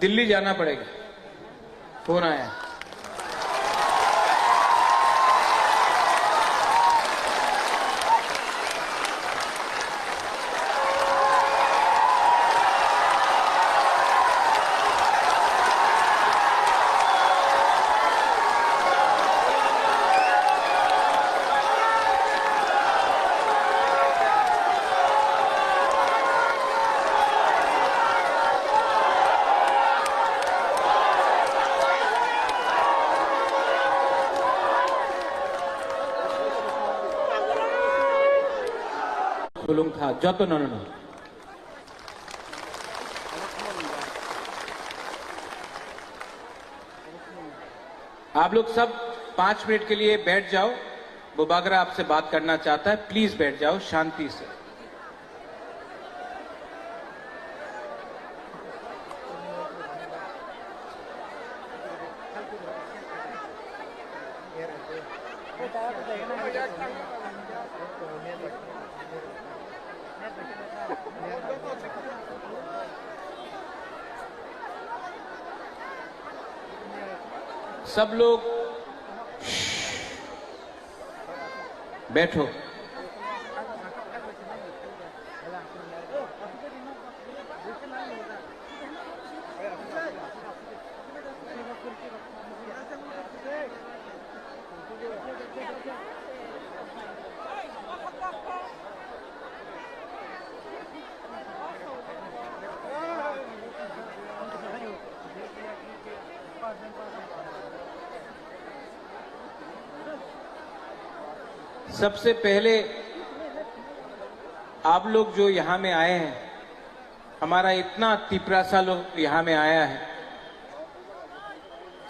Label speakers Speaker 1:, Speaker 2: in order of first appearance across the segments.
Speaker 1: दिल्ली जाना पड़ेगा, फोन आया। था যত না না आप लोग सब 5 मिनट के लिए बैठ जाओ। बुबागरा आपसे बात करना चाहता है, प्लीज बैठ जाओ शांति से। सब लोग बैठो। सबसे पहले आप लोग जो यहां में आए हैं, हमारा इतना तिपरासा लोग यहां में आया है,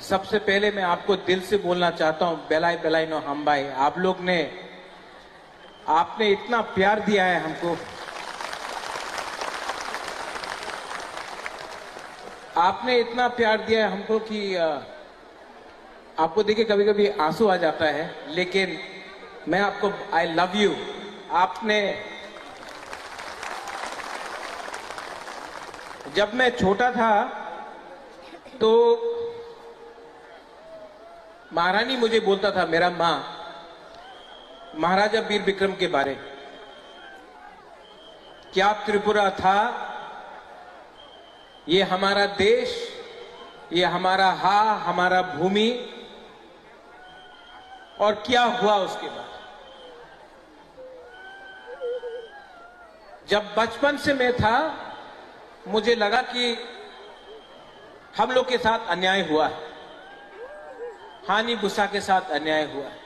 Speaker 1: सबसे पहले मैं आपको दिल से बोलना चाहता हूं, बेलाई बेलाई नो हम भाई, आप लोग ने, आपने इतना प्यार दिया है हमको, आपने इतना प्यार दिया है हमको कि आपको देखिए कभी कभी आंसू आ जाता है, लेकिन मैं आपको आई लव यू। आपने, जब मैं छोटा था तो महारानी मुझे बोलता था, मेरा मां, महाराजा वीर विक्रम के बारे, क्या त्रिपुरा था, ये हमारा देश, ये हमारा हमारा भूमि, और क्या हुआ उसके बाद। जब बचपन से मैं था, मुझे लगा कि हम लोग के साथ अन्याय हुआ है, हानि भूसा के साथ अन्याय हुआ है।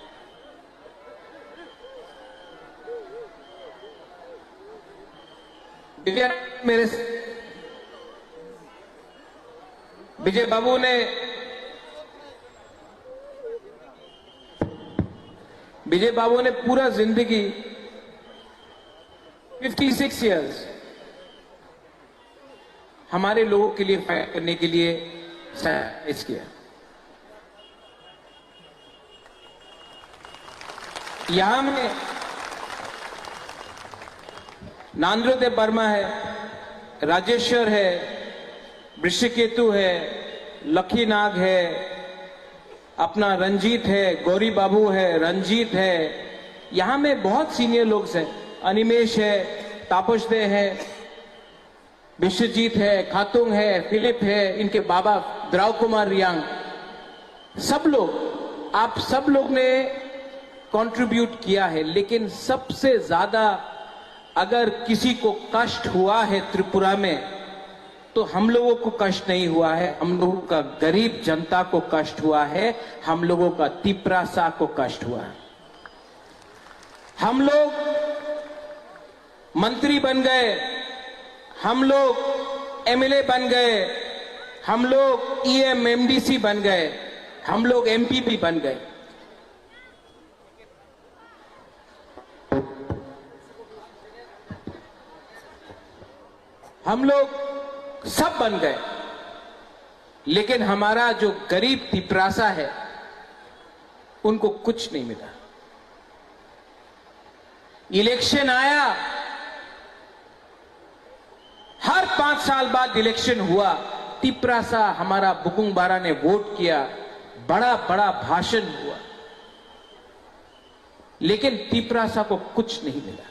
Speaker 1: विजय बाबू ने, विजय बाबू ने पूरा जिंदगी 56 इयर्स हमारे लोगों के लिए फाइट करने के लिए सैक्रिफाइस किया। यहां में नांद्रोदेव वर्मा है, राजेश्वर है, वृषकेतु है, लखी नाग है, अपना रंजीत है, गौरी बाबू है, रंजीत है, यहां में बहुत सीनियर लोग हैं, अनिमेश है, तापसदे है, विश्वजीत है, खातुंग है, फिलिप है, इनके बाबा द्राव कुमार रियांग, सब लोग, आप सब लोग ने कंट्रीब्यूट किया है। लेकिन सबसे ज्यादा अगर किसी को कष्ट हुआ है त्रिपुरा में, तो हम लोगों को कष्ट नहीं हुआ है, हम लोगों का गरीब जनता को कष्ट हुआ है, हम लोगों का तिपरासा को कष्ट हुआ है। हम लोग मंत्री बन गए, हम लोग एमएलए बन गए, हम लोग ईएम एमडीसी बन गए, हम लोग एमपी भी बन गए। हम लोग सब बन गए, लेकिन हमारा जो गरीब तिपरासा है, उनको कुछ नहीं मिला। इलेक्शन आया, हर 5 साल बाद इलेक्शन हुआ, तिपरासा हमारा बुकुंगबारा ने वोट किया, बड़ा बड़ा भाषण हुआ, लेकिन तिपरासा को कुछ नहीं मिला।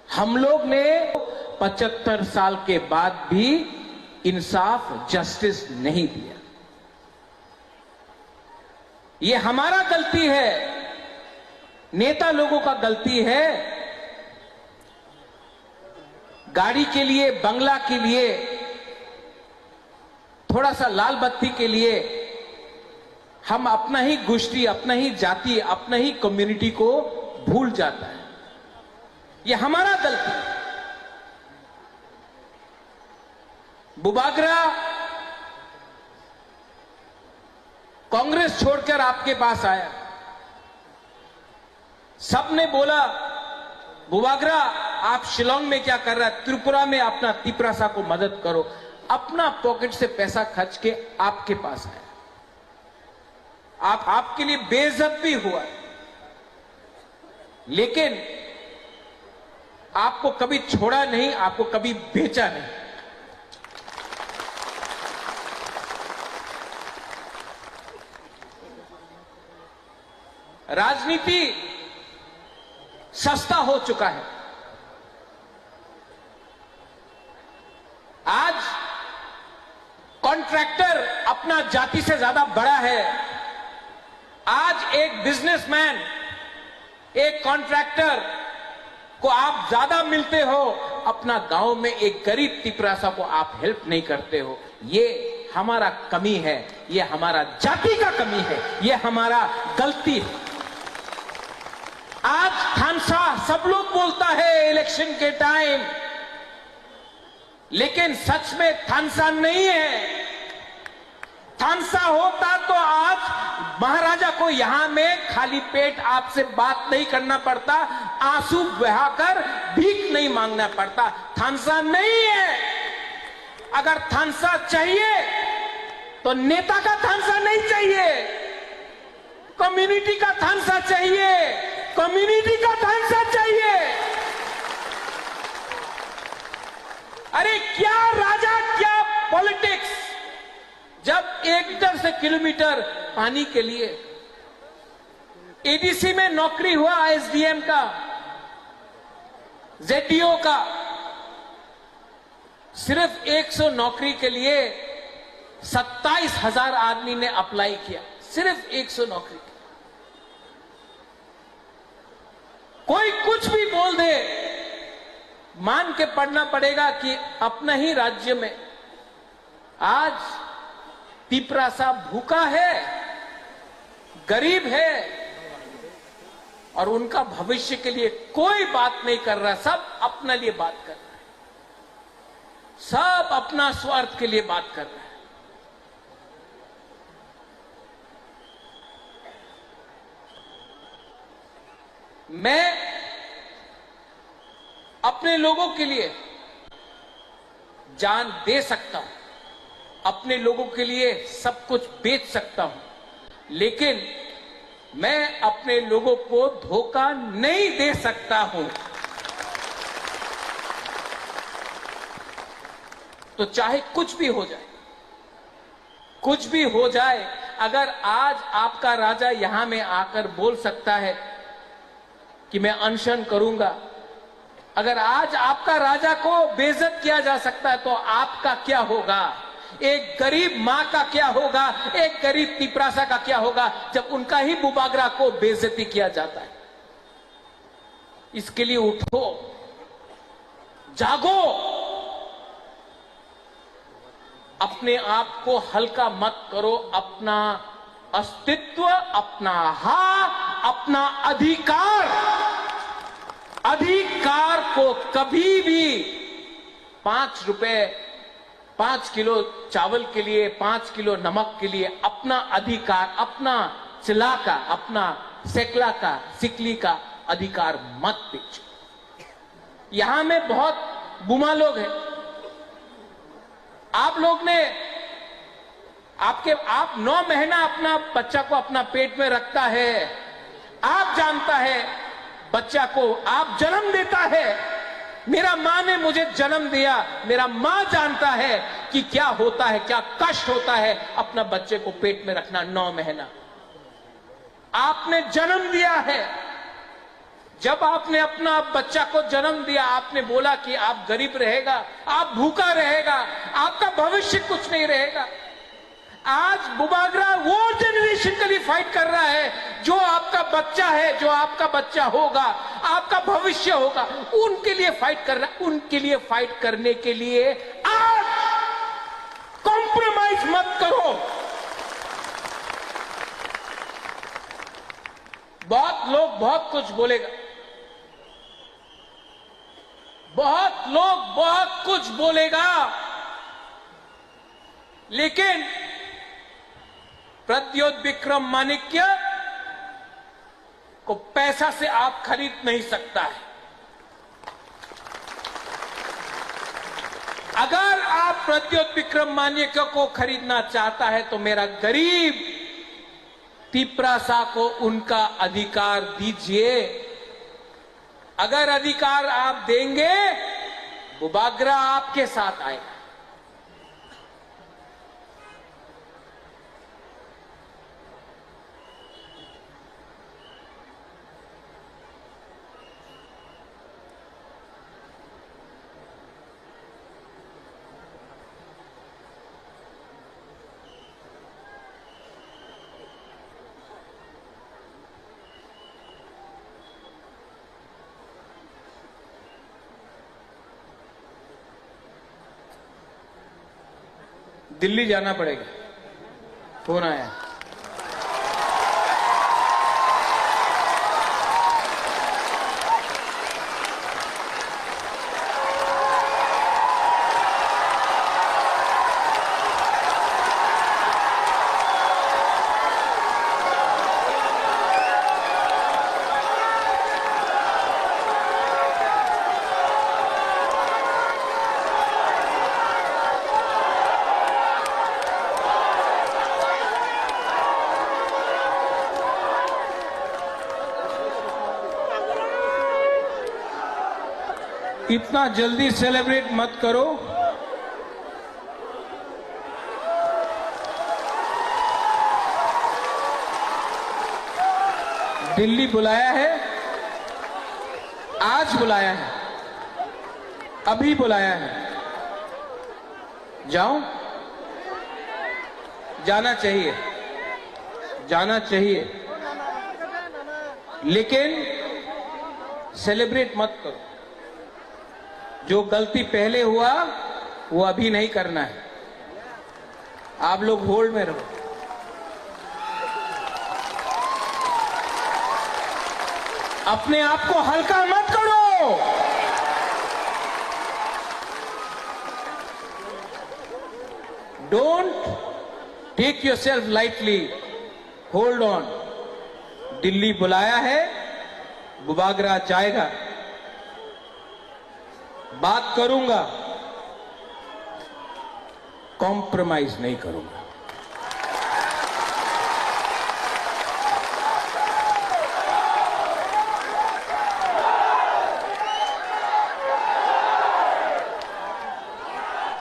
Speaker 1: हम लोग ने 75 साल के बाद भी इंसाफ, जस्टिस नहीं दिया। ये हमारा गलती है, नेता लोगों का गलती है। गाड़ी के लिए, बंगला के लिए, थोड़ा सा लाल बत्ती के लिए हम अपना ही गोष्ठी, अपना ही जाति, अपना ही कम्युनिटी को भूल जाता है। ये हमारा गलती है। बुबागरा कांग्रेस छोड़कर आपके पास आया, सबने बोला बुबागरा आप शिलोंग में क्या कर रहा है, त्रिपुरा में अपना तिपरासा को मदद करो। अपना पॉकेट से पैसा खर्च के आपके पास आया, आपके लिए बेइज्जत भी हुआ, लेकिन आपको कभी छोड़ा नहीं, आपको कभी बेचा नहीं। राजनीति सस्ता हो चुका है। आज कॉन्ट्रैक्टर अपना जाति से ज्यादा बड़ा है। आज एक बिजनेसमैन, एक कॉन्ट्रैक्टर को आप ज्यादा मिलते हो, अपना गांव में एक गरीब तिपरासा को आप हेल्प नहीं करते हो। ये हमारा कमी है, ये हमारा जाति का कमी है, ये हमारा गलती है। आज थानसा सब लोग बोलता है इलेक्शन के टाइम, लेकिन सच में थानसा नहीं है। थानसा होता तो आज महाराजा को यहां में खाली पेट आपसे बात नहीं करना पड़ता, आंसू बहाकर भीख नहीं मांगना पड़ता। थानसा नहीं है। अगर थानसा चाहिए तो नेता का थानसा नहीं चाहिए, कम्युनिटी का थानसा चाहिए, कम्युनिटी का थानसा चाहिए। अरे क्या राजा, क्या पॉलिटिक्स, जब 1 मीटर से किलोमीटर पानी के लिए एडीसी में नौकरी हुआ, एसडीएम का, जेडीओ का, सिर्फ 100 नौकरी के लिए 27,000 आदमी ने अप्लाई किया, सिर्फ 100 नौकरी। कोई कुछ भी बोल दे, मान के पढ़ना पड़ेगा कि अपना ही राज्य में आज तिपरासा भूखा है, गरीब है, और उनका भविष्य के लिए कोई बात नहीं कर रहा। सब अपने लिए बात कर रहा है, सब अपना स्वार्थ के लिए बात कर रहा है। मैं अपने लोगों के लिए जान दे सकता हूं, अपने लोगों के लिए सब कुछ बेच सकता हूं, लेकिन मैं अपने लोगों को धोखा नहीं दे सकता हूं। तो चाहे कुछ भी हो जाए, कुछ भी हो जाए, अगर आज आपका राजा यहां में आकर बोल सकता है कि मैं अनशन करूंगा, अगर आज आपका राजा को बेइज्जत किया जा सकता है, तो आपका क्या होगा? एक गरीब मां का क्या होगा? एक गरीब तिपरासा का क्या होगा जब उनका ही बुबागरा को बेइज्जती किया जाता है? इसके लिए उठो, जागो, अपने आप को हल्का मत करो। अपना अस्तित्व, अपना अपना अधिकार को कभी भी 5 रुपए, 5 किलो चावल के लिए, 5 किलो नमक के लिए अपना अधिकार, अपना चिला का, अपना सेकला का, सिकली का अधिकार मत बेचो। यहां में बहुत बुमा लोग हैं। आप लोग ने आप 9 महीना अपना बच्चा को अपना पेट में रखता है, आप जानता है बच्चा को आप जन्म देता है, मेरा मां ने मुझे जन्म दिया, मेरा मां जानता है कि क्या होता है, क्या कष्ट होता है अपना बच्चे को पेट में रखना 9 महीना। आपने जन्म दिया है, जब आपने अपना बच्चा को जन्म दिया, आपने बोला कि आप गरीब रहेगा, आप भूखा रहेगा, आपका भविष्य कुछ नहीं रहेगा। आज बुबागरा वो जनरेशन के लिए फाइट कर रहा है जो आपका बच्चा है, जो आपका बच्चा होगा, आपका भविष्य होगा, उनके लिए फाइट कर रहा है। उनके लिए फाइट करने के लिए आज कॉम्प्रोमाइज मत करो। बहुत लोग बहुत कुछ बोलेगा, बहुत लोग बहुत कुछ बोलेगा, लेकिन प्रद्योत विक्रम माणिक्य को पैसा से आप खरीद नहीं सकता है। अगर आप प्रद्योत विक्रम माणिक्य को खरीदना चाहता है तो मेरा गरीब तिपरासा को उनका अधिकार दीजिए। अगर अधिकार आप देंगे, बुबागरा आपके साथ आएगा। दिल्ली जाना पड़ेगा, फोन आया। इतना जल्दी सेलिब्रेट मत करो। दिल्ली बुलाया है, आज बुलाया है, अभी बुलाया है। जाओ, जाना चाहिए, जाना चाहिए, लेकिन सेलिब्रेट मत करो। जो गलती पहले हुआ वो अभी नहीं करना है। आप लोग होल्ड में रहो। अपने आप को हल्का मत करो। Don't take yourself lightly, hold on. Delhi बुलाया है, बुबागरा जाएगा। बात करूंगा, कॉम्प्रोमाइज नहीं करूंगा।